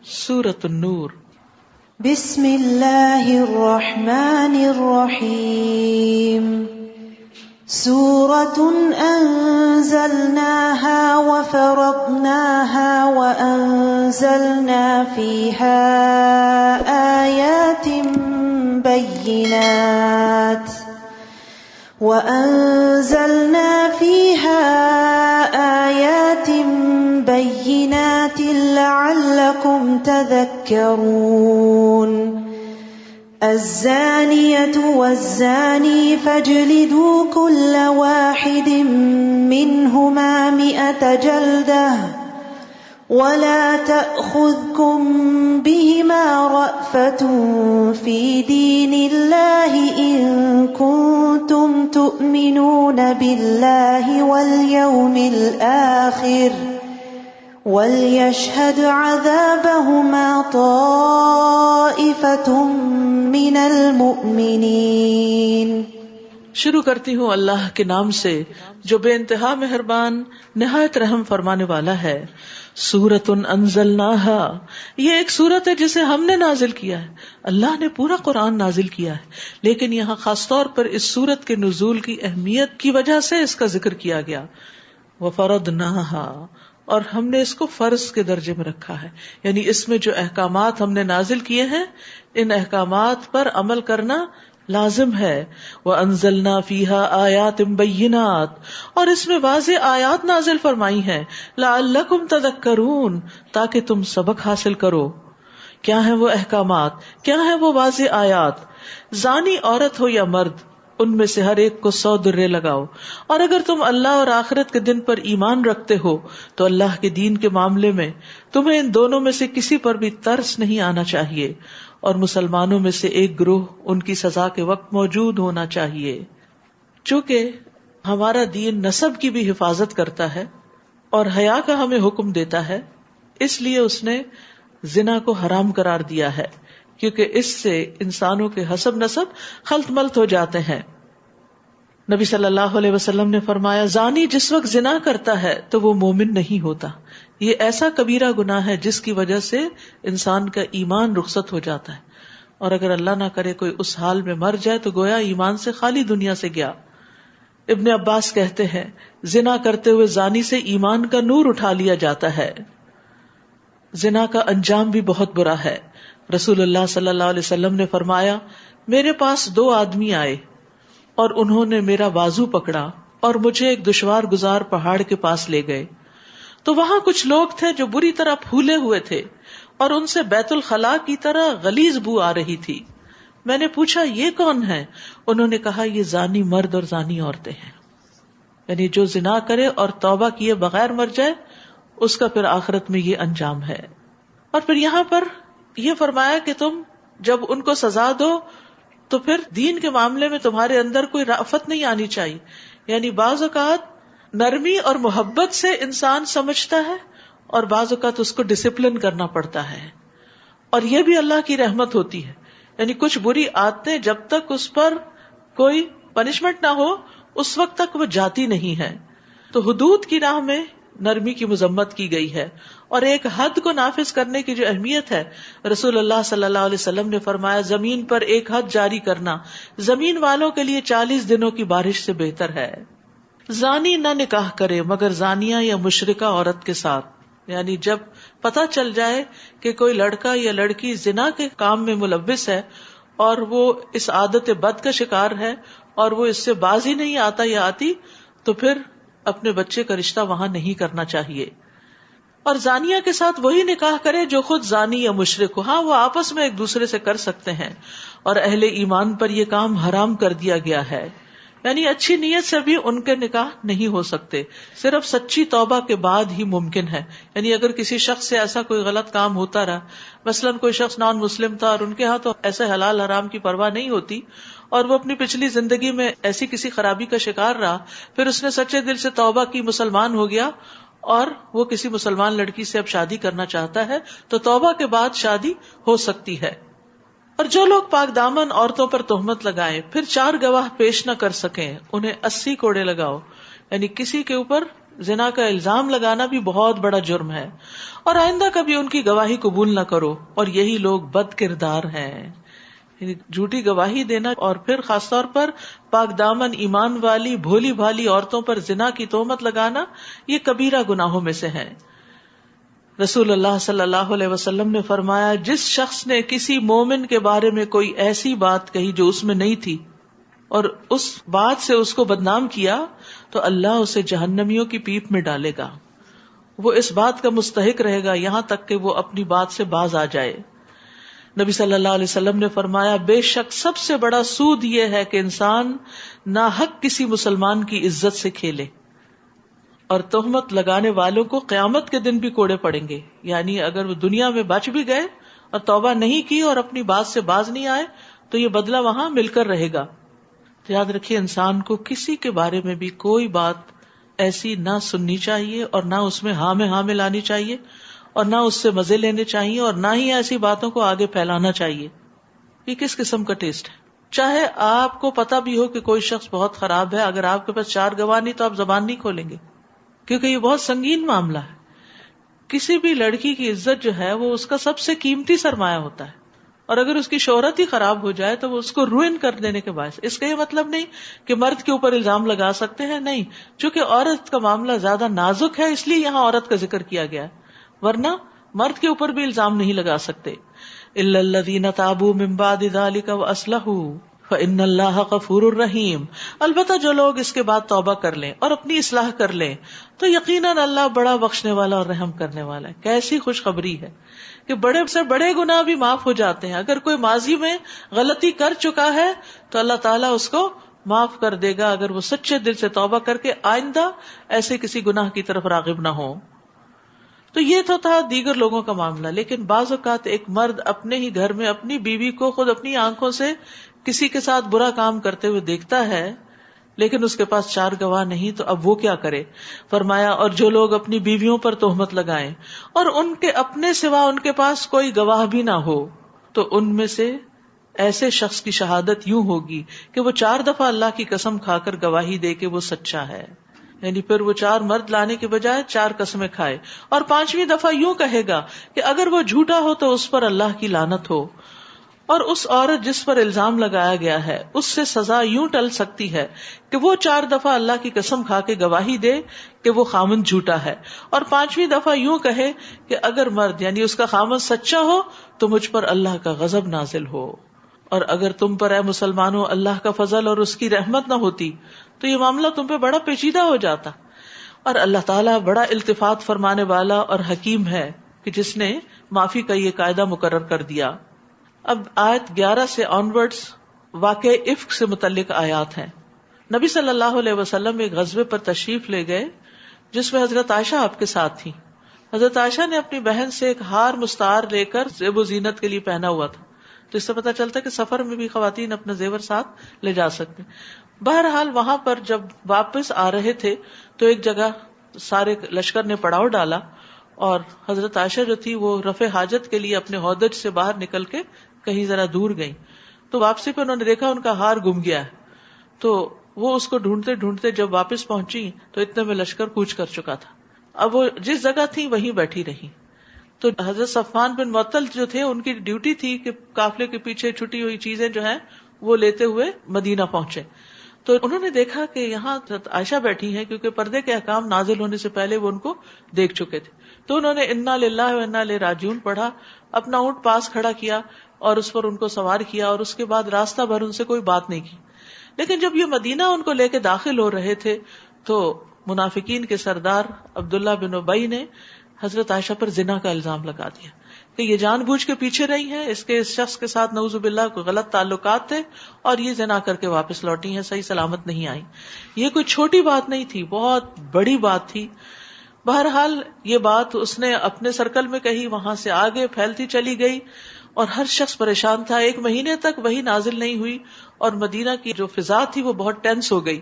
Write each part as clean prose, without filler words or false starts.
سورۃ النور۔ بسم اللہ الرحمن الرحیم۔ سورۃ انزلناها وفرضناها وانزلنا فیها آیات بینات لعلکم تذکرون۔ الزانیة والزانی فاجلدوا كل واحد منهما 100 جلدة ولا تأخذكم بهما رأفة في دين الله إن كنتم تؤمنون بالله واليوم الآخر وَلْيَشْهَدْ عَذَابَهُمَا طَائِفَةٌ مِّنَ الْمُؤْمِنِينَ۔ شروع کرتی ہوں اللہ کے نام سے جو بے انتہا مہربان نہایت رحم فرمانے والا ہے۔ سورۃ انزلناها، یہ ایک سورت ہے جسے ہم نے نازل کیا ہے۔ اللہ نے پورا قرآن نازل کیا ہے، لیکن یہاں خاص طور پر اس سورت کے نزول کی اہمیت کی وجہ سے اس کا ذکر کیا گیا۔ وَفَرَضْنَاهَا، اور ہم نے اس کو فرض کے درجے میں رکھا ہے، یعنی اس میں جو احکامات ہم نے نازل کیے ہیں ان احکامات پر عمل کرنا لازم ہے۔ وَأَنزَلْنَا فِيهَا آيَاتٍ بَيِّنَاتٍ، اور اس میں واضح آیات نازل فرمائی ہیں، لَعَلَّكُمْ تَذَكَّرُونَ، تاکہ تم سبق حاصل کرو۔ کیا ہیں وہ احکامات، کیا ہیں وہ واضح آیات؟ زانی عورت ہو یا مرد، ان میں سے ہر ایک کو 100 درے لگاؤ، اور اگر تم اللہ اور آخرت کے دن پر ایمان رکھتے ہو تو اللہ کے دین کے معاملے میں تمہیں ان دونوں میں سے کسی پر بھی ترس نہیں آنا چاہیے، اور مسلمانوں میں سے ایک گروہ ان کی سزا کے وقت موجود ہونا چاہیے۔ چونکہ ہمارا دین نسب کی بھی حفاظت کرتا ہے اور حیا کا ہمیں حکم دیتا ہے، اس لیے اس نے زنا کو حرام قرار دیا ہے، کیونکہ اس سے انسانوں کے حسب نسب خلط ملط ہو جاتے ہیں۔ نبی صلی اللہ علیہ وسلم نے فرمایا، زانی جس وقت زنا کرتا ہے تو وہ مومن نہیں ہوتا۔ یہ ایسا کبیرہ گناہ ہے جس کی وجہ سے انسان کا ایمان رخصت ہو جاتا ہے، اور اگر اللہ نہ کرے کوئی اس حال میں مر جائے تو گویا ایمان سے خالی دنیا سے گیا۔ ابن عباس کہتے ہیں، زنا کرتے ہوئے زانی سے ایمان کا نور اٹھا لیا جاتا ہے۔ زنا کا انجام بھی بہت برا ہے۔ رسول اللہ صلی اللہ علیہ وسلم نے فرمایا، میرے پاس 2 آدمی آئے اور انہوں نے میرا بازو پکڑا اور مجھے ایک دشوار گزار پہاڑ کے پاس لے گئے، تو وہاں کچھ لوگ تھے جو بری طرح پھولے ہوئے تھے اور ان سے بیت الخلاء کی طرح غلیظ بو آ رہی تھی۔ میں نے پوچھا، یہ کون ہیں؟ انہوں نے کہا، یہ زانی مرد اور زانی عورتیں ہیں۔ یعنی جو زنا کرے اور توبہ کیے بغیر مر جائے اس کا پھر آخرت میں یہ انجام ہے۔ اور پھر یہاں پر یہ فرمایا کہ تم جب ان کو سزا دو تو پھر دین کے معاملے میں تمہارے اندر کوئی رأفت نہیں آنی چاہیے، یعنی بعض اوقات نرمی اور محبت سے انسان سمجھتا ہے اور بعض اوقات اس کو ڈسپلن کرنا پڑتا ہے، اور یہ بھی اللہ کی رحمت ہوتی ہے۔ یعنی کچھ بری عادتیں جب تک اس پر کوئی پنشمنٹ نہ ہو اس وقت تک وہ جاتی نہیں ہے، تو حدود کی راہ میں نرمی کی مذمت کی گئی ہے، اور ایک حد کو نافذ کرنے کی جو اہمیت ہے، رسول اللہ صلی اللہ علیہ وسلم نے فرمایا، زمین پر ایک حد جاری کرنا زمین والوں کے لیے 40 دنوں کی بارش سے بہتر ہے۔ زانی نہ نکاح کرے مگر زانیہ یا مشرکہ عورت کے ساتھ، یعنی جب پتہ چل جائے کہ کوئی لڑکا یا لڑکی زنا کے کام میں ملوث ہے اور وہ اس عادت بد کا شکار ہے اور وہ اس سے باز ہی نہیں آتا یا آتی، تو پھر اپنے بچے کا رشتہ وہاں نہیں کرنا چاہیے۔ اور زانیہ کے ساتھ وہی نکاح کرے جو خود زانی یا مشرک ہو، ہاں وہ آپس میں ایک دوسرے سے کر سکتے ہیں، اور اہل ایمان پر یہ کام حرام کر دیا گیا ہے، یعنی اچھی نیت سے بھی ان کے نکاح نہیں ہو سکتے، صرف سچی توبہ کے بعد ہی ممکن ہے۔ یعنی اگر کسی شخص سے ایسا کوئی غلط کام ہوتا رہا، مثلاً کوئی شخص نان مسلم تھا اور ان کے ہاں تو ایسے حلال حرام کی پرواہ نہیں ہوتی، اور وہ اپنی پچھلی زندگی میں ایسی کسی خرابی کا شکار رہا، پھر اس نے سچے دل سے توبہ کی، مسلمان ہو گیا، اور وہ کسی مسلمان لڑکی سے اب شادی کرنا چاہتا ہے، تو توبہ کے بعد شادی ہو سکتی ہے۔ اور جو لوگ پاک دامن عورتوں پر تہمت لگائیں پھر 4 گواہ پیش نہ کر سکیں، انہیں 80 کوڑے لگاؤ، یعنی کسی کے اوپر زنا کا الزام لگانا بھی بہت بڑا جرم ہے، اور آئندہ کبھی ان کی گواہی قبول نہ کرو، اور یہی لوگ بد کردار ہیں. یعنی جھوٹی گواہی دینا اور پھر خاص طور پر پاک دامن ایمان والی بھولی بھالی عورتوں پر زنا کی تہمت لگانا، یہ کبیرہ گناہوں میں سے ہے. رسول اللہ صلی اللہ علیہ وسلم نے فرمایا، جس شخص نے کسی مومن کے بارے میں کوئی ایسی بات کہی جو اس میں نہیں تھی اور اس بات سے اس کو بدنام کیا، تو اللہ اسے جہنمیوں کی پیپ میں ڈالے گا. وہ اس بات کا مستحق رہے گا یہاں تک کہ وہ اپنی بات سے باز آ جائے. نبی صلی اللہ علیہ وسلم نے فرمایا، بے شک سب سے بڑا سود یہ ہے کہ انسان ناحق کسی مسلمان کی عزت سے کھیلے، اور تہمت لگانے والوں کو قیامت کے دن بھی کوڑے پڑیں گے. یعنی اگر وہ دنیا میں بچ بھی گئے اور توبہ نہیں کی اور اپنی بات سے باز نہیں آئے تو یہ بدلہ وہاں مل کر رہے گا. تو یاد رکھیے، انسان کو کسی کے بارے میں بھی کوئی بات ایسی نہ سننی چاہیے اور نہ اس میں ہاں میں ہاں ملانی چاہیے اور نہ اس سے مزے لینے چاہیے اور نہ ہی ایسی باتوں کو آگے پھیلانا چاہیے. یہ کس قسم کا ٹیسٹ ہے؟ چاہے آپ کو پتا بھی ہو کہ کوئی شخص بہت خراب ہے، اگر آپ کے پاس 4 گواہ نہیں تو آپ زبان نہیں کھولیں گے، کیونکہ یہ بہت سنگین معاملہ ہے. کسی بھی لڑکی کی عزت جو ہے وہ اس کا سب سے قیمتی سرمایہ ہوتا ہے، اور اگر اس کی شہرت ہی خراب ہو جائے تو وہ اس کو روئن کر دینے کے باعث. اس کا یہ مطلب نہیں کہ مرد کے اوپر الزام لگا سکتے ہیں، نہیں، چونکہ عورت کا معاملہ زیادہ نازک ہے اس لیے یہاں عورت کا ذکر کیا گیا ہے، ورنہ مرد کے اوپر بھی الزام نہیں لگا سکتے. الا الذین تابوا من بعد ذلک واصلحوا فإن اللہ غفور الرحیم. البتہ جو لوگ اس کے بعد توبہ کر لیں اور اپنی اصلاح کر لیں تو یقیناً اللہ بڑا بخشنے والا اور رحم کرنے والا ہے. کیسی خوشخبری ہے کہ بڑے سے بڑے گناہ بھی معاف ہو جاتے ہیں. اگر کوئی ماضی میں غلطی کر چکا ہے تو اللہ تعالیٰ اس کو معاف کر دے گا اگر وہ سچے دل سے توبہ کر کے آئندہ ایسے کسی گناہ کی طرف راغب نہ ہو. تو یہ تو تھا دیگر لوگوں کا معاملہ. لیکن بعض اوقات ایک مرد اپنے ہی گھر میں اپنی بیوی کو خود اپنی آنکھوں سے کسی کے ساتھ برا کام کرتے ہوئے دیکھتا ہے، لیکن اس کے پاس 4 گواہ نہیں، تو اب وہ کیا کرے؟ فرمایا، اور جو لوگ اپنی بیویوں پر تہمت لگائیں اور ان کے اپنے سوا ان کے پاس کوئی گواہ بھی نہ ہو، تو ان میں سے ایسے شخص کی شہادت یوں ہوگی کہ وہ 4 دفعہ اللہ کی قسم کھا کر گواہی دے کہ وہ سچا ہے. یعنی پھر وہ 4 مرد لانے کے بجائے 4 قسمیں کھائے، اور 5ویں دفعہ یوں کہے گا کہ اگر وہ جھوٹا ہو تو اس پر اللہ کی لعنت ہو. اور اس عورت جس پر الزام لگایا گیا ہے اس سے سزا یوں ٹل سکتی ہے کہ وہ 4 دفعہ اللہ کی قسم کھا کے گواہی دے کہ وہ خامند جھوٹا ہے، اور 5ویں دفعہ یوں کہے کہ اگر مرد یعنی اس کا خامند سچا ہو تو مجھ پر اللہ کا غضب نازل ہو، اور اگر تم پر اے مسلمانوں اللہ کا فضل اور اس کی رحمت نہ ہوتی تو یہ معاملہ تم پہ بڑا پیچیدہ ہو جاتا. اور اللہ تعالیٰ بڑا التفات فرمانے والا اور حکیم ہے کہ جس نے معافی کا یہ قاعدہ مقرر کر دیا. اب آیت 11 سے آنورڈز واقع افک سے متعلق آیات ہیں. نبی صلی اللہ علیہ وسلم ایک غزوے پر تشریف لے گئے جس میں حضرت عائشہ آپ کے ساتھ تھی. حضرت عائشہ نے اپنی بہن سے ایک ہار مستعار لے کر زیب و زینت کے لیے پہنا ہوا تھا، تو اس سے پتہ چلتا ہے کہ سفر میں بھی خواتین اپنا زیور ساتھ لے جا سکتے. بہرحال وہاں پر جب واپس آ رہے تھے تو ایک جگہ سارے لشکر نے پڑاؤ ڈالا، اور حضرت عائشہ جو تھی وہ رفع حاجت کے لیے اپنے ہودج سے باہر نکل کے کہیں ذرا دور گئی. تو واپسی پہ انہوں نے دیکھا ان کا ہار گم گیا ہے. تو وہ اس کو ڈھونڈتے ڈھونڈتے جب واپس پہنچی تو اتنے میں لشکر کوچ کر چکا تھا. اب وہ جس جگہ تھی وہیں بیٹھی رہی. تو حضرت صفوان بن معطل جو تھے ان کی ڈیوٹی تھی کہ قافلے کے پیچھے چھٹی ہوئی چیزیں جو ہیں وہ لیتے ہوئے مدینہ پہنچے. تو انہوں نے دیکھا کہ یہاں عائشہ بیٹھی ہیں، کیونکہ پردے کے احکام نازل ہونے سے پہلے وہ ان کو دیکھ چکے تھے. تو انہوں نے انا للہ و انا الیہ راجعون پڑھا، اپنا اونٹ پاس کھڑا کیا اور اس پر ان کو سوار کیا، اور اس کے بعد راستہ بھر ان سے کوئی بات نہیں کی. لیکن جب یہ مدینہ ان کو لے کے داخل ہو رہے تھے تو منافقین کے سردار عبداللہ بن ابی نے حضرت عائشہ پر زنا کا الزام لگا دیا کہ یہ جان بوجھ کے پیچھے رہی ہیں، اس شخص کے ساتھ نعوذ باللہ کوئی غلط تعلقات تھے اور یہ زنا کر کے واپس لوٹی ہیں، صحیح سلامت نہیں آئی. یہ کوئی چھوٹی بات نہیں تھی، بہت بڑی بات تھی. بہرحال یہ بات اس نے اپنے سرکل میں کہی، وہاں سے آگے پھیلتی چلی گئی اور ہر شخص پریشان تھا. 1 مہینے تک وہی نازل نہیں ہوئی اور مدینہ کی جو فضا تھی وہ بہت ٹینس ہو گئی.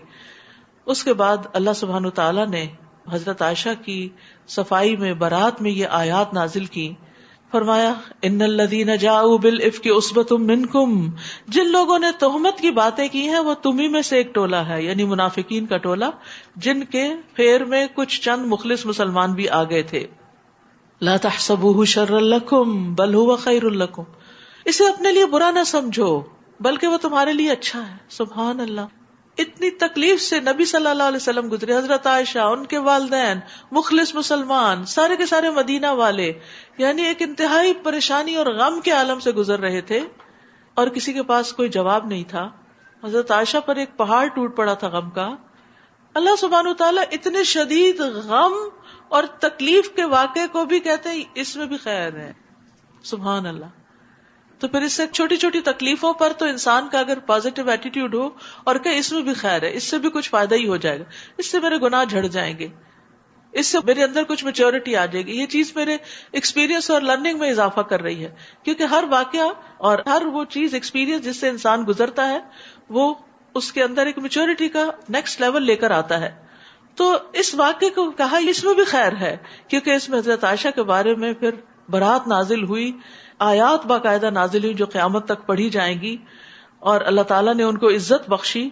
اس کے بعد اللہ سبحانہ تعالیٰ نے حضرت عائشہ کی صفائی میں برات میں یہ آیات نازل کی. فرمایا ان الذین جاؤوا بالافک عصبۃ منکم، جن لوگوں نے تہمت کی باتیں کی ہیں وہ تمہیں میں سے ایک ٹولہ ہے، یعنی منافقین کا ٹولہ، جن کے پھیر میں کچھ چند مخلص مسلمان بھی آ گئے تھے. لا تحسبوه شرا لکم بل هو خیر لکم، اسے اپنے لیے برا نہ سمجھو بلکہ وہ تمہارے لیے اچھا ہے. سبحان اللہ، اتنی تکلیف سے نبی صلی اللہ علیہ وسلم گزرے، حضرت عائشہ، ان کے والدین، مخلص مسلمان، سارے کے سارے مدینہ والے، یعنی ایک انتہائی پریشانی اور غم کے عالم سے گزر رہے تھے اور کسی کے پاس کوئی جواب نہیں تھا. حضرت عائشہ پر ایک پہاڑ ٹوٹ پڑا تھا غم کا. اللہ سبحانہ وتعالیٰ اتنے شدید غم اور تکلیف کے واقعے کو بھی کہتے ہیں اس میں بھی خیر ہے. سبحان اللہ. تو پھر اس سے چھوٹی چھوٹی تکلیفوں پر تو انسان کا اگر پازیٹیو ایٹیٹیوڈ ہو اور کہ اس میں بھی خیر ہے، اس سے بھی کچھ فائدہ ہی ہو جائے گا، اس سے میرے گناہ جھڑ جائیں گے، اس سے میرے اندر کچھ میچورٹی آ جائے گی، یہ چیز میرے ایکسپیرینس اور لرننگ میں اضافہ کر رہی ہے. کیونکہ ہر واقعہ اور ہر وہ چیز ایکسپیرینس جس سے انسان گزرتا ہے وہ اس کے اندر ایک میچورٹی کا نیکسٹ لیول لے کر آتا ہے. تو اس واقعے کو کہا اس میں بھی خیر ہے، کیونکہ اس میں حضرت عائشہ کے بارے میں پھر برات نازل ہوئی، آیات باقاعدہ نازل ہوئی جو قیامت تک پڑھی جائیں گی، اور اللہ تعالیٰ نے ان کو عزت بخشی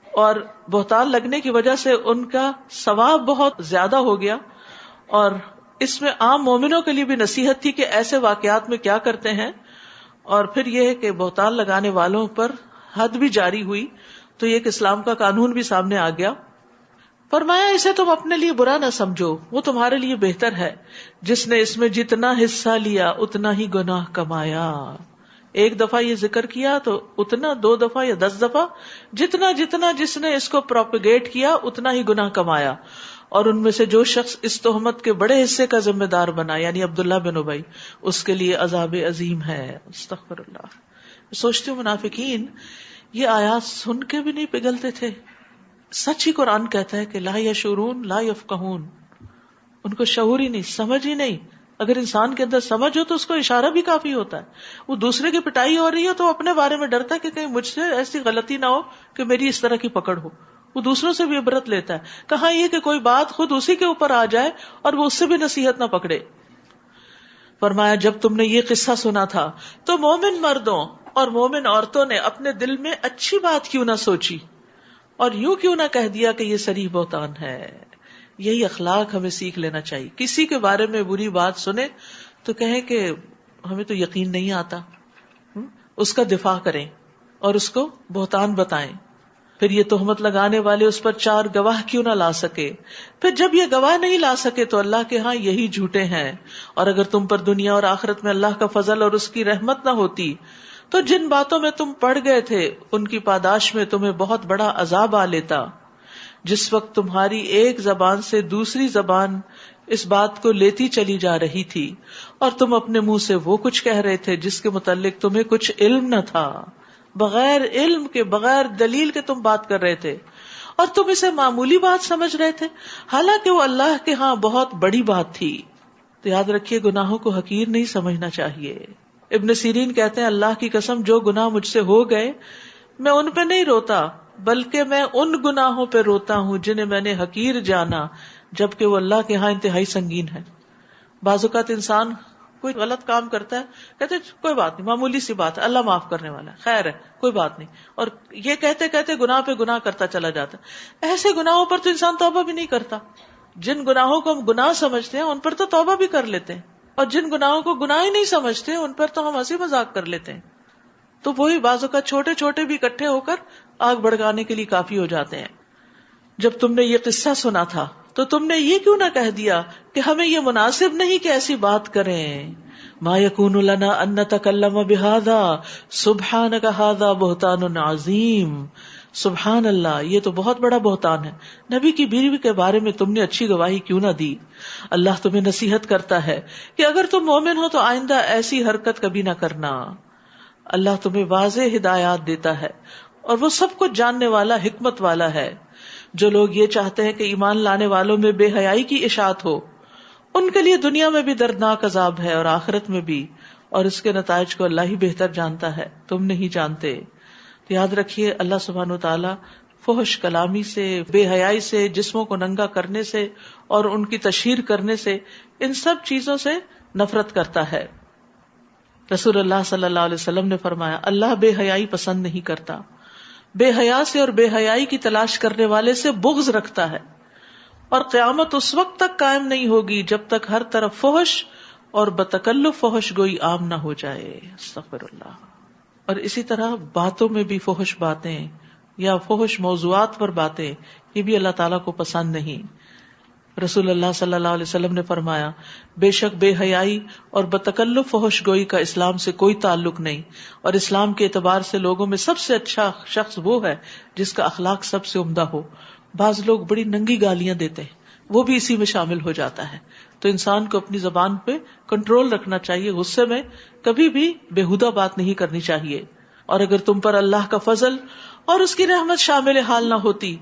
اور بہتان لگنے کی وجہ سے ان کا ثواب بہت زیادہ ہو گیا. اور اس میں عام مومنوں کے لیے بھی نصیحت تھی کہ ایسے واقعات میں کیا کرتے ہیں. اور پھر یہ ہے کہ بہتان لگانے والوں پر حد بھی جاری ہوئی، تو یہ کہ اسلام کا قانون بھی سامنے آ گیا. فرمایا اسے تم اپنے لیے برا نہ سمجھو، وہ تمہارے لیے بہتر ہے. جس نے اس میں جتنا حصہ لیا اتنا ہی گناہ کمایا. ایک دفعہ یہ ذکر کیا تو اتنا، 2 دفعہ یا 10 دفعہ، جتنا جتنا جس نے اس کو پروپیگیٹ کیا اتنا ہی گناہ کمایا. اور ان میں سے جو شخص اس تہمت کے بڑے حصے کا ذمہ دار بنا، یعنی عبداللہ بن ابی، اس کے لیے عذاب عظیم ہے. استغفر اللہ. سوچتے منافقین یہ آیات سن کے بھی نہیں پگھلتے تھے. سچ ہی قرآن کہتا ہے کہ لا یشعرون لا یفقہون، ان کو شعور ہی نہیں، سمجھ ہی نہیں. اگر انسان کے اندر سمجھ ہو تو اس کو اشارہ بھی کافی ہوتا ہے. وہ دوسرے کی پٹائی ہو رہی ہے تو اپنے بارے میں ڈرتا ہے کہ کہیں مجھ سے ایسی غلطی نہ ہو کہ میری اس طرح کی پکڑ ہو. وہ دوسروں سے بھی عبرت لیتا ہے. کہاں یہ کہ کوئی بات خود اسی کے اوپر آ جائے اور وہ اس سے بھی نصیحت نہ پکڑے. فرمایا جب تم نے یہ قصہ سنا تھا تو مومن مردوں اور مومن عورتوں نے اپنے دل میں اچھی بات کیوں نہ سوچی اور یوں کیوں نہ کہہ دیا کہ یہ صریح بہتان ہے. یہی اخلاق ہمیں سیکھ لینا چاہیے. کسی کے بارے میں بری بات سنیں تو کہیں کہ ہمیں تو یقین نہیں آتا، اس کا دفاع کریں اور اس کو بہتان بتائیں. پھر یہ تہمت لگانے والے اس پر 4 گواہ کیوں نہ لا سکے. پھر جب یہ گواہ نہیں لا سکے تو اللہ کے ہاں یہی جھوٹے ہیں. اور اگر تم پر دنیا اور آخرت میں اللہ کا فضل اور اس کی رحمت نہ ہوتی تو جن باتوں میں تم پڑ گئے تھے ان کی پاداش میں تمہیں بہت بڑا عذاب آ لیتا. جس وقت تمہاری ایک زبان سے دوسری زبان اس بات کو لیتی چلی جا رہی تھی اور تم اپنے منہ سے وہ کچھ کہہ رہے تھے جس کے متعلق تمہیں کچھ علم نہ تھا. بغیر علم کے، بغیر دلیل کے تم بات کر رہے تھے اور تم اسے معمولی بات سمجھ رہے تھے، حالانکہ وہ اللہ کے ہاں بہت بڑی بات تھی. تو یاد رکھیے گناہوں کو حقیر نہیں سمجھنا چاہیے. ابن سیرین کہتے ہیں اللہ کی قسم جو گناہ مجھ سے ہو گئے میں ان پہ نہیں روتا بلکہ میں ان گناہوں پہ روتا ہوں جنہیں میں نے حقیر جانا جبکہ وہ اللہ کے ہاں انتہائی سنگین ہے. بعض اوقات انسان کوئی غلط کام کرتا ہے، کہتے کوئی بات نہیں، معمولی سی بات ہے، اللہ معاف کرنے والا ہے، خیر ہے، کوئی بات نہیں، اور یہ کہتے کہتے گناہ پہ گناہ کرتا چلا جاتا. ایسے گناہوں پر تو انسان توبہ بھی نہیں کرتا. جن گناہوں کو ہم گناہ سمجھتے ہیں ان پر تو توبہ بھی کر لیتے ہیں، اور جن گناہوں کو گناہ ہی نہیں سمجھتے ان پر تو ہم ہنسی مذاق کر لیتے ہیں. تو وہی بعضوں کا چھوٹے چھوٹے بھی اکٹھے ہو کر آگ بھڑکانے کے لیے کافی ہو جاتے ہیں. جب تم نے یہ قصہ سنا تھا تو تم نے یہ کیوں نہ کہہ دیا کہ ہمیں یہ مناسب نہیں کہ ایسی بات کریں. ما یکون لنا ان نتکلم بہذا سبحانک ھذا بہتان عظیم. سبحان اللہ، یہ تو بہت بڑا بہتان ہے. نبی کی بیوی کے بارے میں تم نے اچھی گواہی کیوں نہ دی. اللہ تمہیں نصیحت کرتا ہے کہ اگر تم مومن ہو تو آئندہ ایسی حرکت کبھی نہ کرنا. اللہ تمہیں واضح ہدایات دیتا ہے اور وہ سب کچھ جاننے والا، حکمت والا ہے. جو لوگ یہ چاہتے ہیں کہ ایمان لانے والوں میں بے حیائی کی اشاعت ہو ان کے لیے دنیا میں بھی دردناک عذاب ہے اور آخرت میں بھی، اور اس کے نتائج کو اللہ ہی بہتر جانتا ہے، تم نہیں جانتے. تو یاد رکھیے اللہ سبحانہ وتعالیٰ فحش کلامی سے، بے حیائی سے، جسموں کو ننگا کرنے سے اور ان کی تشہیر کرنے سے، ان سب چیزوں سے نفرت کرتا ہے. رسول اللہ صلی اللہ علیہ وسلم نے فرمایا اللہ بے حیائی پسند نہیں کرتا، بے حیا سے اور بے حیائی کی تلاش کرنے والے سے بغض رکھتا ہے، اور قیامت اس وقت تک قائم نہیں ہوگی جب تک ہر طرف فحش اور بتکلف فحش گوئی عام نہ ہو جائے. استغفر اللہ. اور اسی طرح باتوں میں بھی فحش باتیں یا فحش موضوعات پر باتیں، یہ بھی اللہ تعالیٰ کو پسند نہیں. رسول اللہ صلی اللہ علیہ وسلم نے فرمایا بے شک بے حیائی اور بتکلف فحش گوئی کا اسلام سے کوئی تعلق نہیں، اور اسلام کے اعتبار سے لوگوں میں سب سے اچھا شخص وہ ہے جس کا اخلاق سب سے عمدہ ہو. بعض لوگ بڑی ننگی گالیاں دیتے ہیں، وہ بھی اسی میں شامل ہو جاتا ہے. تو انسان کو اپنی زبان پہ کنٹرول رکھنا چاہیے، غصے میں کبھی بھی بےہودہ بات نہیں کرنی چاہیے. اور اگر تم پر اللہ کا فضل اور اس کی رحمت شامل حال نہ ہوتی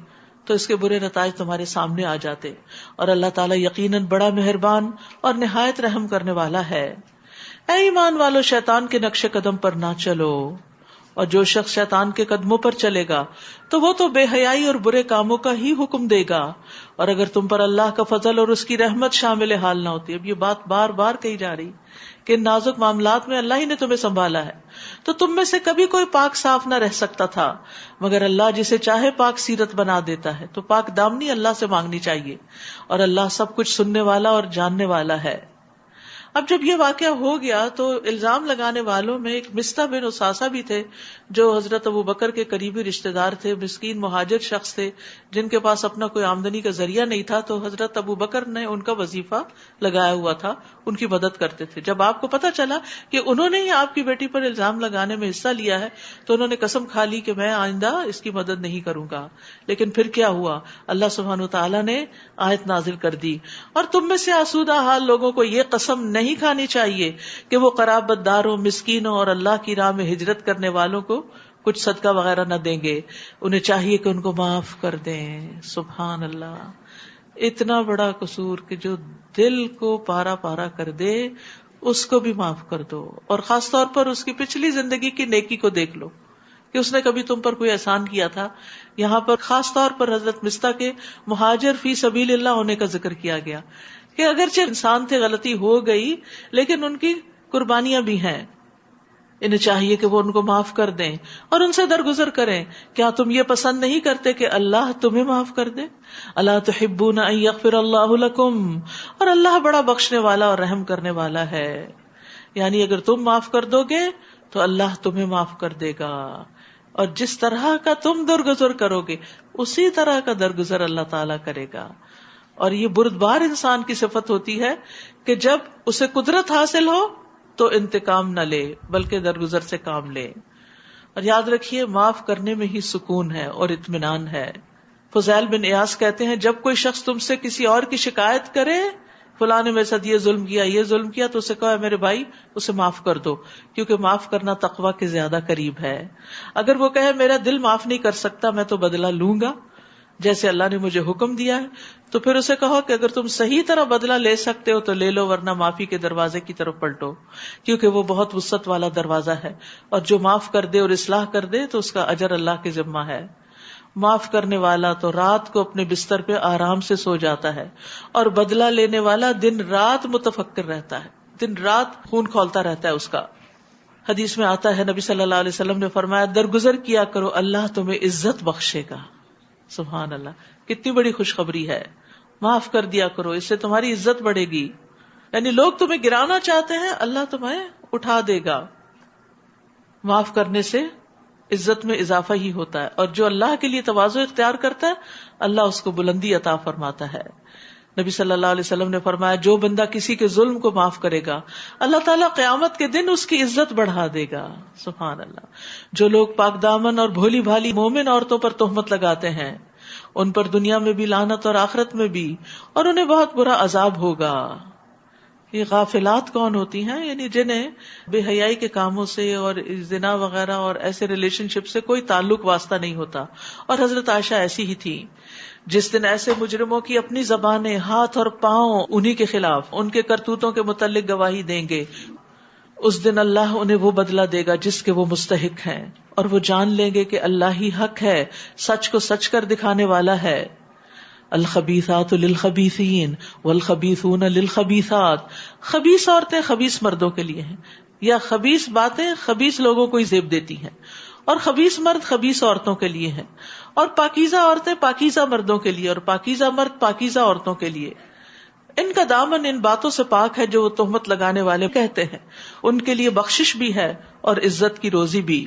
تو اس کے برے نتائج تمہارے سامنے آ جاتے. اور اللہ تعالیٰ یقیناً بڑا مہربان اور نہایت رحم کرنے والا ہے. اے ایمان والو، شیطان کے نقش قدم پر نہ چلو، اور جو شخص شیطان کے قدموں پر چلے گا تو وہ تو بے حیائی اور برے کاموں کا ہی حکم دے گا. اور اگر تم پر اللہ کا فضل اور اس کی رحمت شامل حال نہ ہوتی، اب یہ بات بار بار کہی جا رہی کہ ان نازک معاملات میں اللہ ہی نے تمہیں سنبھالا ہے، تو تم میں سے کبھی کوئی پاک صاف نہ رہ سکتا تھا، مگر اللہ جسے چاہے پاک سیرت بنا دیتا ہے. تو پاک دامنی اللہ سے مانگنی چاہیے، اور اللہ سب کچھ سننے والا اور جاننے والا ہے. اب جب یہ واقعہ ہو گیا تو الزام لگانے والوں میں ایک مستح بن اساسہ بھی تھے، جو حضرت ابو بکر کے قریبی رشتہ دار تھے، مسکین مہاجر شخص تھے جن کے پاس اپنا کوئی آمدنی کا ذریعہ نہیں تھا. تو حضرت ابو بکر نے ان کا وظیفہ لگایا ہوا تھا، ان کی مدد کرتے تھے. جب آپ کو پتا چلا کہ انہوں نے ہی آپ کی بیٹی پر الزام لگانے میں حصہ لیا ہے تو انہوں نے قسم کھا لی کہ میں آئندہ اس کی مدد نہیں کروں گا. لیکن پھر کیا ہوا، اللہ سبحانہ وتعالی نے آیت نازل کر دی، اور تم میں سے آسودہ حال لوگوں کو یہ قسم نہیں کھانی چاہیے کہ وہ قرابت داروں، مسکینوں اور اللہ کی راہ میں ہجرت کرنے والوں کو کچھ صدقہ وغیرہ نہ دیں گے. انہیں چاہیے کہ ان کو معاف کر دیں. سبحان اللہ، اتنا بڑا قصور کہ جو دل کو پارا پارا کر دے اس کو بھی معاف کر دو. اور خاص طور پر اس کی پچھلی زندگی کی نیکی کو دیکھ لو کہ اس نے کبھی تم پر کوئی احسان کیا تھا. یہاں پر خاص طور پر حضرت مستح کے مہاجر فی سبیل اللہ ہونے کا ذکر کیا گیا کہ اگرچہ انسان تھے، غلطی ہو گئی، لیکن ان کی قربانیاں بھی ہیں. انہیں چاہیے کہ وہ ان کو معاف کر دیں اور ان سے درگزر کریں. کیا تم یہ پسند نہیں کرتے کہ اللہ تمہیں معاف کر دے؟ الا تحبون ان یغفر اللہ لکم، اور اللہ بڑا بخشنے والا اور رحم کرنے والا ہے. یعنی اگر تم معاف کر دو گے تو اللہ تمہیں معاف کر دے گا، اور جس طرح کا تم درگزر کرو گے اسی طرح کا درگزر اللہ تعالیٰ کرے گا. اور یہ بردبار انسان کی صفت ہوتی ہے کہ جب اسے قدرت حاصل ہو تو انتقام نہ لے بلکہ درگزر سے کام لے. اور یاد رکھیے معاف کرنے میں ہی سکون ہے اور اطمینان ہے. فضیل بن ایاس کہتے ہیں جب کوئی شخص تم سے کسی اور کی شکایت کرے، فلاں نے میرے ساتھ یہ ظلم کیا، تو اسے کہا میرے بھائی اسے معاف کر دو، کیونکہ معاف کرنا تقویٰ کے زیادہ قریب ہے. اگر وہ کہے میرا دل معاف نہیں کر سکتا، میں تو بدلہ لوں گا جیسے اللہ نے مجھے حکم دیا ہے، تو پھر اسے کہو کہ اگر تم صحیح طرح بدلہ لے سکتے ہو تو لے لو، ورنہ معافی کے دروازے کی طرف پلٹو، کیونکہ وہ بہت وسعت والا دروازہ ہے. اور جو معاف کر دے اور اصلاح کر دے تو اس کا اجر اللہ کے ذمہ ہے. معاف کرنے والا تو رات کو اپنے بستر پہ آرام سے سو جاتا ہے، اور بدلہ لینے والا دن رات متفکر رہتا ہے، دن رات خون کھولتا رہتا ہے اس کا. حدیث میں آتا ہے نبی صلی اللہ علیہ وسلم نے فرمایا درگزر کیا کرو، اللہ تمہیں عزت بخشے گا. سبحان اللہ، کتنی بڑی خوشخبری ہے. معاف کر دیا کرو، اس سے تمہاری عزت بڑھے گی. یعنی لوگ تمہیں گرانا چاہتے ہیں، اللہ تمہیں اٹھا دے گا. معاف کرنے سے عزت میں اضافہ ہی ہوتا ہے، اور جو اللہ کے لیے تواضع اختیار کرتا ہے اللہ اس کو بلندی عطا فرماتا ہے. نبی صلی اللہ علیہ وسلم نے فرمایا جو بندہ کسی کے ظلم کو معاف کرے گا اللہ تعالیٰ قیامت کے دن اس کی عزت بڑھا دے گا. سبحان اللہ. جو لوگ پاک دامن اور بھولی بھالی مومن عورتوں پر تہمت لگاتے ہیں ان پر دنیا میں بھی لعنت اور آخرت میں بھی، اور انہیں بہت برا عذاب ہوگا. یہ غافلات کون ہوتی ہیں؟ یعنی جنہیں بے حیائی کے کاموں سے اور زنا وغیرہ اور ایسے ریلیشن شپ سے کوئی تعلق واسطہ نہیں ہوتا. اور حضرت عائشہ ایسی ہی تھی. جس دن ایسے مجرموں کی اپنی زبانیں، ہاتھ اور پاؤں انہی کے خلاف، ان کے کرتوتوں کے متعلق گواہی دیں گے، اس دن اللہ انہیں وہ بدلہ دے گا جس کے وہ مستحق ہیں، اور وہ جان لیں گے کہ اللہ ہی حق ہے، سچ کو سچ کر دکھانے والا ہے. الخبیثات للخبیثین والخبیثون للخبیثات. خبیث عورتیں خبیث مردوں کے لیے ہیں، یا خبیث باتیں خبیث لوگوں کو ہی زیب دیتی ہیں، اور خبیث مرد خبیث عورتوں کے لیے ہیں، اور پاکیزہ عورتیں پاکیزہ مردوں کے لیے، اور پاکیزہ مرد پاکیزہ عورتوں کے لیے. ان کا دامن ان باتوں سے پاک ہے جو وہ تہمت لگانے والے کہتے ہیں. ان کے لیے بخشش بھی ہے اور عزت کی روزی بھی.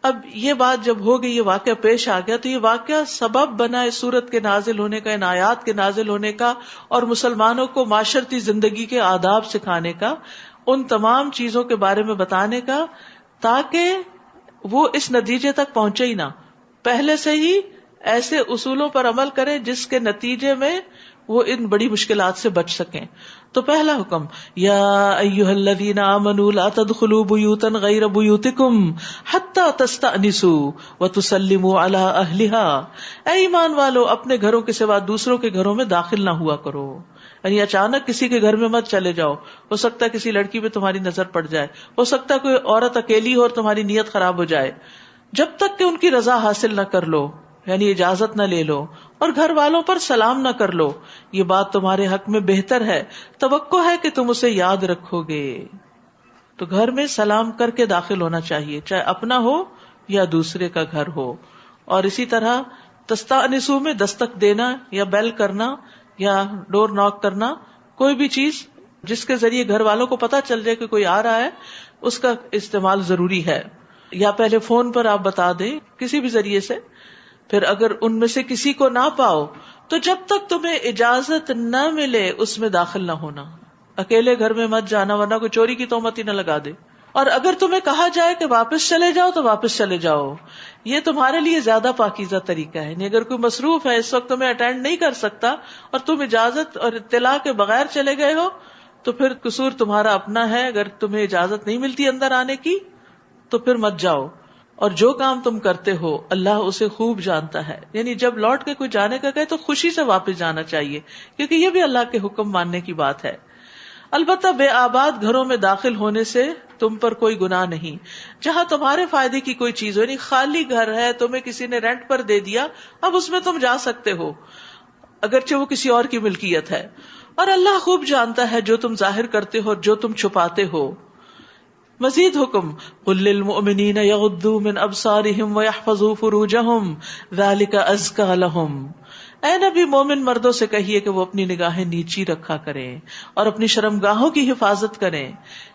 اب یہ بات جب ہو گئی، یہ واقعہ پیش آ گیا، تو یہ واقعہ سبب بنا اس سورت کے نازل ہونے کا، ان آیات کے نازل ہونے کا، اور مسلمانوں کو معاشرتی زندگی کے آداب سکھانے کا، ان تمام چیزوں کے بارے میں بتانے کا، تاکہ وہ اس نتیجے تک پہنچے ہی نہ، پہلے سے ہی ایسے اصولوں پر عمل کریں جس کے نتیجے میں وہ ان بڑی مشکلات سے بچ سکیں. تو پہلا حکم، یا ایھا الذین آمنوا لا تدخلوا بیوتا غیر بیوتکم حتی تستأنسوا وتسلموا علی اہلها، اے ایمان والو اپنے گھروں کے سوا دوسروں کے گھروں میں داخل نہ ہوا کرو. یعنی اچانک کسی کے گھر میں مت چلے جاؤ، ہو سکتا ہے کسی لڑکی پہ تمہاری نظر پڑ جائے، ہو سکتا ہے کوئی عورت اکیلی ہو اور تمہاری نیت خراب ہو جائے، جب تک کہ ان کی رضا حاصل نہ کر لو، یعنی اجازت نہ لے لو، اور گھر والوں پر سلام نہ کر لو. یہ بات تمہارے حق میں بہتر ہے، توقع ہے کہ تم اسے یاد رکھو گے. تو گھر میں سلام کر کے داخل ہونا چاہیے، چاہے اپنا ہو یا دوسرے کا گھر ہو. اور اسی طرح تستأنسوا میں دستک دینا یا بیل کرنا یا ڈور ناک کرنا، کوئی بھی چیز جس کے ذریعے گھر والوں کو پتا چل جائے کہ کوئی آ رہا ہے، اس کا استعمال ضروری ہے. یا پہلے فون پر آپ بتا دیں کسی بھی ذریعے سے. پھر اگر ان میں سے کسی کو نہ پاؤ تو جب تک تمہیں اجازت نہ ملے اس میں داخل نہ ہونا. اکیلے گھر میں مت جانا، ورنہ کوئی چوری کی تہمت ہی نہ لگا دے. اور اگر تمہیں کہا جائے کہ واپس چلے جاؤ تو واپس چلے جاؤ. یہ تمہارے لیے زیادہ پاکیزہ طریقہ ہے. یعنی اگر کوئی مصروف ہے، اس وقت تمہیں اٹینڈ نہیں کر سکتا، اور تم اجازت اور اطلاع کے بغیر چلے گئے ہو، تو پھر قصور تمہارا اپنا ہے. اگر تمہیں اجازت نہیں ملتی اندر آنے کی تو پھر مت جاؤ. اور جو کام تم کرتے ہو اللہ اسے خوب جانتا ہے. یعنی جب لوٹ کے کوئی جانے کا کہے تو خوشی سے واپس جانا چاہیے، کیونکہ یہ بھی اللہ کے حکم ماننے کی بات ہے. البتہ بے آباد گھروں میں داخل ہونے سے تم پر کوئی گناہ نہیں. جہاں تمہارے فائدے کی کوئی چیز ہو، یعنی خالی گھر ہے، تمہیں کسی نے رینٹ پر دے دیا، اب اس میں تم جا سکتے ہو اگرچہ وہ کسی اور کی ملکیت ہے. اور اللہ خوب جانتا ہے جو تم ظاہر کرتے ہو اور جو تم چھپاتے ہو. مزید حکم، قل للمؤمنین یغضوا من ابصارهم ویحفظوا فروجهم ذلک ازکی لہم. اے نبی، مومن مردوں سے کہیے کہ وہ اپنی نگاہیں نیچی رکھا کریں اور اپنی شرمگاہوں کی حفاظت کریں،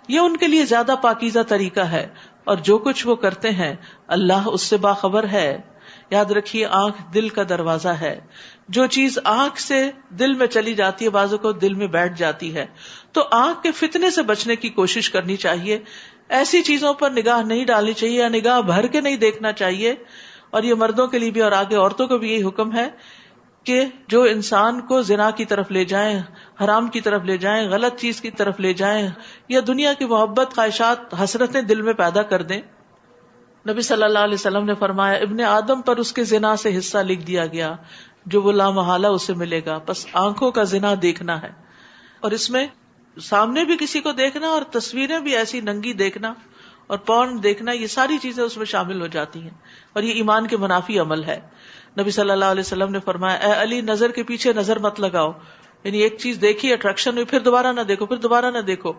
یہ ان کے لیے زیادہ پاکیزہ طریقہ ہے، اور جو کچھ وہ کرتے ہیں اللہ اس سے باخبر ہے. یاد رکھیے آنکھ دل کا دروازہ ہے. جو چیز آنکھ سے دل میں چلی جاتی ہے بعضوں کو دل میں بیٹھ جاتی ہے. تو آنکھ کے فتنے سے بچنے کی کوشش کرنی چاہیے. ایسی چیزوں پر نگاہ نہیں ڈالنی چاہیے یا نگاہ بھر کے نہیں دیکھنا چاہیے. اور یہ مردوں کے لیے بھی اور آگے عورتوں کو بھی یہی حکم ہے کہ جو انسان کو زنا کی طرف لے جائیں، حرام کی طرف لے جائیں، غلط چیز کی طرف لے جائیں، یا دنیا کی محبت، خواہشات، حسرتیں دل میں پیدا کر دیں. نبی صلی اللہ علیہ وسلم نے فرمایا ابن آدم پر اس کے زنا سے حصہ لکھ دیا گیا جو وہ لامحالہ اسے ملے گا. بس آنکھوں کا زنا دیکھنا ہے، اور اس میں سامنے بھی کسی کو دیکھنا اور تصویریں بھی ایسی ننگی دیکھنا اور پورن دیکھنا، یہ ساری چیزیں اس میں شامل ہو جاتی ہیں، اور یہ ایمان کے منافی عمل ہے. نبی صلی اللہ علیہ وسلم نے فرمایا اے علی، نظر کے پیچھے نظر مت لگاؤ. یعنی ایک چیز دیکھی، اٹریکشن ہوئی، پھر دوبارہ نہ دیکھو، پھر دوبارہ نہ دیکھو،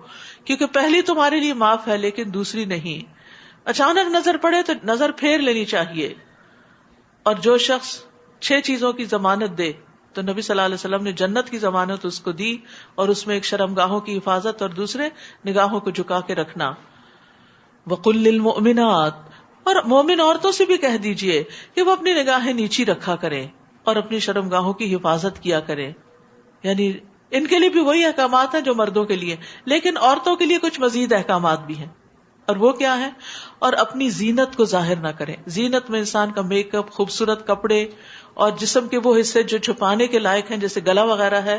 کیونکہ پہلی تمہارے لیے معاف ہے لیکن دوسری نہیں. اچانک نظر پڑے تو نظر پھیر لینی چاہیے. اور جو شخص 6 چیزوں کی ضمانت دے تو نبی صلی اللہ علیہ وسلم نے جنت کی ضمانت اس کو دی، اور اس میں ایک شرمگاہوں کی حفاظت اور دوسرے نگاہوں کو جھکا کے رکھنا. وَقُلْ لِلْمُؤْمِنَاتِ، اور مومن عورتوں سے بھی کہہ دیجئے کہ وہ اپنی نگاہیں نیچی رکھا کریں اور اپنی شرمگاہوں کی حفاظت کیا کریں. یعنی ان کے لیے بھی وہی احکامات ہیں جو مردوں کے لیے، لیکن عورتوں کے لیے کچھ مزید احکامات بھی ہیں. اور وہ کیا ہے؟ اور اپنی زینت کو ظاہر نہ کریں. زینت میں انسان کا میک اپ، خوبصورت کپڑے اور جسم کے وہ حصے جو چھپانے کے لائق ہیں جیسے گلا وغیرہ ہے،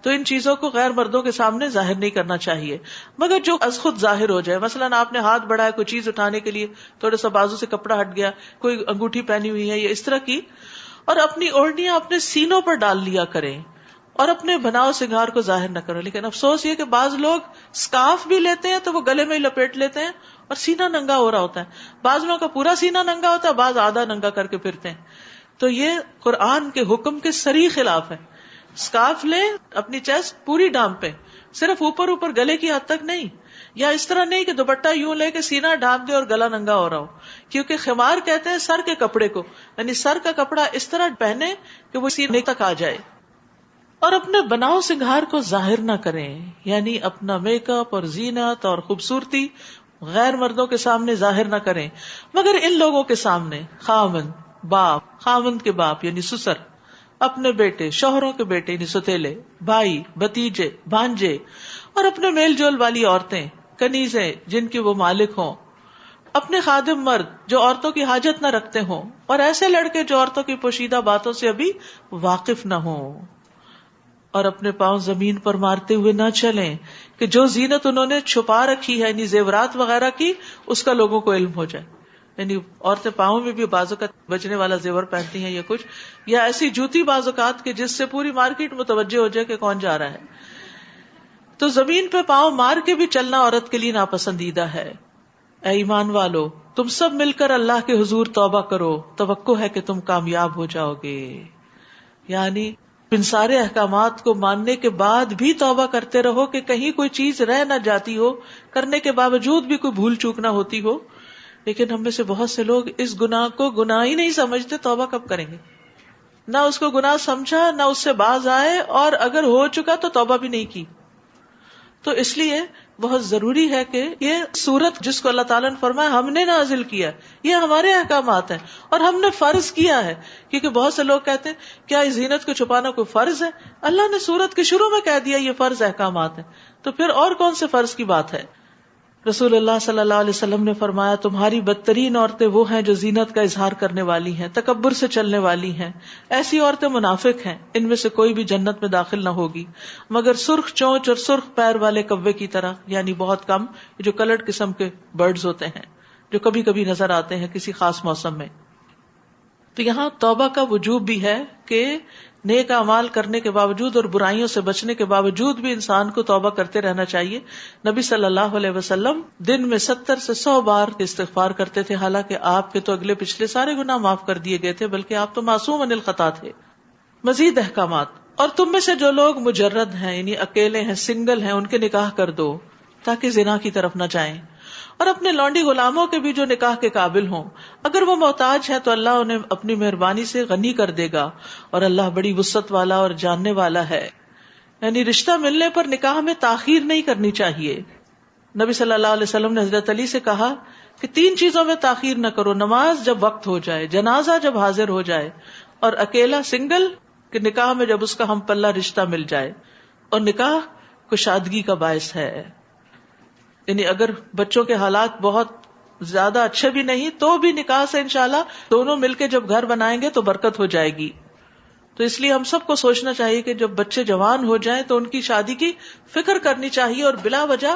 تو ان چیزوں کو غیر مردوں کے سامنے ظاہر نہیں کرنا چاہیے، مگر جو از خود ظاہر ہو جائے. مثلاً آپ نے ہاتھ بڑھایا کوئی چیز اٹھانے کے لیے، تھوڑا سا بازو سے کپڑا ہٹ گیا، کوئی انگوٹھی پہنی ہوئی ہے یا اس طرح کی. اور اپنی اوڑھنیاں اپنے سینوں پر ڈال لیا کریں اور اپنے بناؤ سنگار کو ظاہر نہ کرو. لیکن افسوس یہ کہ بعض لوگ سکارف بھی لیتے ہیں تو وہ گلے میں لپیٹ لیتے ہیں اور سینہ ننگا ہو رہا ہوتا ہے. بعض لوگوں کا پورا سینہ ننگا ہوتا ہے، بعض آدھا ننگا کر کے پھرتے ہیں. تو یہ قرآن کے حکم کے صریح خلاف ہے. سکارف لیں اپنی چیسٹ پوری ڈھانپ پہ، صرف اوپر اوپر گلے کی حد تک نہیں. یا اس طرح نہیں کہ دوپٹہ یوں لے کے سینہ ڈھانپ دے اور گلا ننگا ہو رہا ہو، کیونکہ خمار کہتے ہیں سر کے کپڑے کو، یعنی سر کا کپڑا اس طرح پہنے کہ وہ سینے تک آ جائے. اور اپنے بناؤ سنگھار کو ظاہر نہ کریں، یعنی اپنا میک اپ اور زینت اور خوبصورتی غیر مردوں کے سامنے ظاہر نہ کریں، مگر ان لوگوں کے سامنے، خاوند کے باپ یعنی سسر، اپنے بیٹے، شوہروں کے بیٹے یعنی ستیلے، بھائی، بھتیجے، بھانجے، اور اپنے میل جول والی عورتیں، کنیزیں جن کے وہ مالک ہوں، اپنے خادم مرد جو عورتوں کی حاجت نہ رکھتے ہوں، اور ایسے لڑکے جو عورتوں کی پوشیدہ باتوں سے ابھی واقف نہ ہوں. اور اپنے پاؤں زمین پر مارتے ہوئے نہ چلیں کہ جو زینت انہوں نے چھپا رکھی ہے یعنی زیورات وغیرہ کی، اس کا لوگوں کو علم ہو جائے. یعنی عورتیں پاؤں میں بھی بعض اوقات بجنے والا زیور پہنتی ہیں یا کچھ، یا ایسی جوتی بعض اوقات کہ جس سے پوری مارکیٹ متوجہ ہو جائے کہ کون جا رہا ہے. تو زمین پہ پاؤں مار کے بھی چلنا عورت کے لیے ناپسندیدہ ہے. اے ایمان والو، تم سب مل کر اللہ کے حضور توبہ کرو، توقع ہے کہ تم کامیاب ہو جاؤ گے. یعنی ان سارے احکامات کو ماننے کے بعد بھی توبہ کرتے رہو کہ کہیں کوئی چیز رہ نہ جاتی ہو، کرنے کے باوجود بھی کوئی بھول چوک نہ ہوتی ہو. لیکن ہم میں سے بہت سے لوگ اس گناہ کو گناہ ہی نہیں سمجھتے، توبہ کب کریں گے؟ نہ اس کو گناہ سمجھا، نہ اس سے باز آئے، اور اگر ہو چکا تو توبہ بھی نہیں کی. تو اس لیے بہت ضروری ہے کہ یہ سورت جس کو اللہ تعالیٰ نے فرمایا ہم نے نازل کیا، یہ ہمارے احکامات ہیں اور ہم نے فرض کیا ہے. کیونکہ بہت سے لوگ کہتے ہیں کیا زینت کو چھپانا کوئی فرض ہے؟ اللہ نے سورت کے شروع میں کہہ دیا یہ فرض احکامات ہیں، تو پھر اور کون سے فرض کی بات ہے؟ رسول اللہ صلی اللہ علیہ وسلم نے فرمایا تمہاری بدترین عورتیں وہ ہیں جو زینت کا اظہار کرنے والی ہیں، تکبر سے چلنے والی ہیں. ایسی عورتیں منافق ہیں، ان میں سے کوئی بھی جنت میں داخل نہ ہوگی مگر سرخ چونچ اور سرخ پیر والے کوے کی طرح، یعنی بہت کم جو کلرڈ قسم کے برڈز ہوتے ہیں جو کبھی کبھی نظر آتے ہیں کسی خاص موسم میں. تو یہاں توبہ کا وجوب بھی ہے کہ نیک اعمال کرنے کے باوجود اور برائیوں سے بچنے کے باوجود بھی انسان کو توبہ کرتے رہنا چاہیے. نبی صلی اللہ علیہ وسلم دن میں 70 سے 100 بار استغفار کرتے تھے، حالانکہ آپ کے تو اگلے پچھلے سارے گناہ معاف کر دیے گئے تھے، بلکہ آپ تو معصوم عن الخطا تھے. مزید احکامات. اور تم میں سے جو لوگ مجرد ہیں یعنی اکیلے ہیں، سنگل ہیں، ان کے نکاح کر دو تاکہ زنا کی طرف نہ جائیں. اور اپنے لونڈی غلاموں کے بھی جو نکاح کے قابل ہوں، اگر وہ محتاج ہے تو اللہ انہیں اپنی مہربانی سے غنی کر دے گا، اور اللہ بڑی وسعت والا اور جاننے والا ہے. یعنی رشتہ ملنے پر نکاح میں تاخیر نہیں کرنی چاہیے. نبی صلی اللہ علیہ وسلم نے حضرت علی سے کہا کہ 3 چیزوں میں تاخیر نہ کرو: نماز جب وقت ہو جائے، جنازہ جب حاضر ہو جائے، اور اکیلا سنگل کہ نکاح میں جب اس کا ہم پلہ رشتہ مل جائے. اور نکاح کشادگی کا باعث ہے. یعنی اگر بچوں کے حالات بہت زیادہ اچھے بھی نہیں تو بھی نکاح سے انشاءاللہ دونوں مل کے جب گھر بنائیں گے تو برکت ہو جائے گی. تو اس لیے ہم سب کو سوچنا چاہیے کہ جب بچے جوان ہو جائیں تو ان کی شادی کی فکر کرنی چاہیے، اور بلا وجہ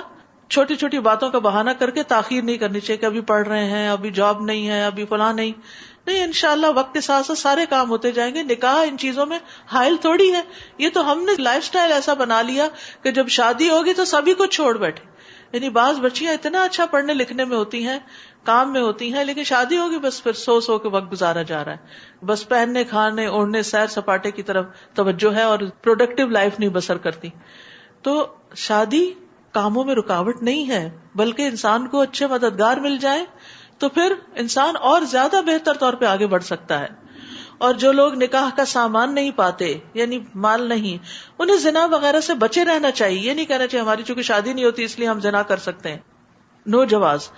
چھوٹی چھوٹی باتوں کا بہانہ کر کے تاخیر نہیں کرنی چاہیے کہ ابھی پڑھ رہے ہیں، ابھی جاب نہیں ہے، ابھی فلاں نہیں. انشاءاللہ وقت کے ساتھ ساتھ سارے کام ہوتے جائیں گے. نکاح ان چیزوں میں حائل تھوڑی ہے. یہ تو ہم نے لائف سٹائل ایسا بنا لیا کہ جب شادی ہوگی تو سبھی کو چھوڑ بیٹھے. یعنی بعض بچیاں اتنا اچھا پڑھنے لکھنے میں ہوتی ہیں، کام میں ہوتی ہیں، لیکن شادی ہوگی بس پھر سو کے وقت گزارا جا رہا ہے. بس پہننے، کھانے، اوڑھنے، سیر سپاٹے کی طرف توجہ ہے اور پروڈکٹیو لائف نہیں بسر کرتی. تو شادی کاموں میں رکاوٹ نہیں ہے، بلکہ انسان کو اچھے مددگار مل جائے تو پھر انسان اور زیادہ بہتر طور پہ آگے بڑھ سکتا ہے. اور جو لوگ نکاح کا سامان نہیں پاتے یعنی مال نہیں، انہیں زنا وغیرہ سے بچے رہنا چاہیے. یہ نہیں کہنا چاہیے ہماری چونکہ شادی نہیں ہوتی اس لیے ہم زنا کر سکتے ہیں. نو جواز.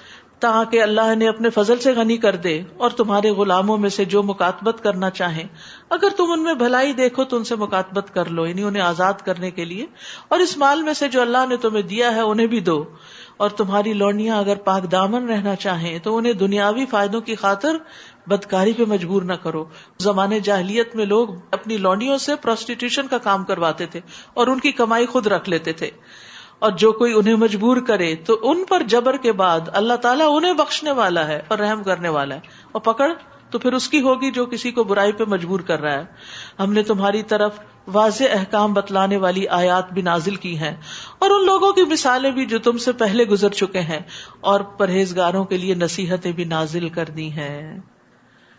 تاکہ اللہ نے اپنے فضل سے غنی کر دے اور تمہارے غلاموں میں سے جو مکاتبت کرنا چاہیں، اگر تم ان میں بھلائی دیکھو تو ان سے مکاتبت کر لو، یعنی انہیں آزاد کرنے کے لیے. اور اس مال میں سے جو اللہ نے تمہیں دیا ہے انہیں بھی دو. اور تمہاری لونڈیاں اگر پاک دامن رہنا چاہیں تو انہیں دنیاوی فائدوں کی خاطر بدکاری پہ مجبور نہ کرو. زمانے جاہلیت میں لوگ اپنی لونڈیوں سے پروسٹیٹیوشن کا کام کرواتے تھے اور ان کی کمائی خود رکھ لیتے تھے. اور جو کوئی انہیں مجبور کرے تو ان پر جبر کے بعد اللہ تعالیٰ انہیں بخشنے والا ہے اور رحم کرنے والا ہے. اور پکڑ تو پھر اس کی ہوگی جو کسی کو برائی پہ مجبور کر رہا ہے. ہم نے تمہاری طرف واضح احکام بتلانے والی آیات بھی نازل کی ہیں، اور ان لوگوں کی مثالیں بھی جو تم سے پہلے گزر چکے ہیں، اور پرہیزگاروں کے لیے نصیحتیں بھی نازل کر دی ہیں.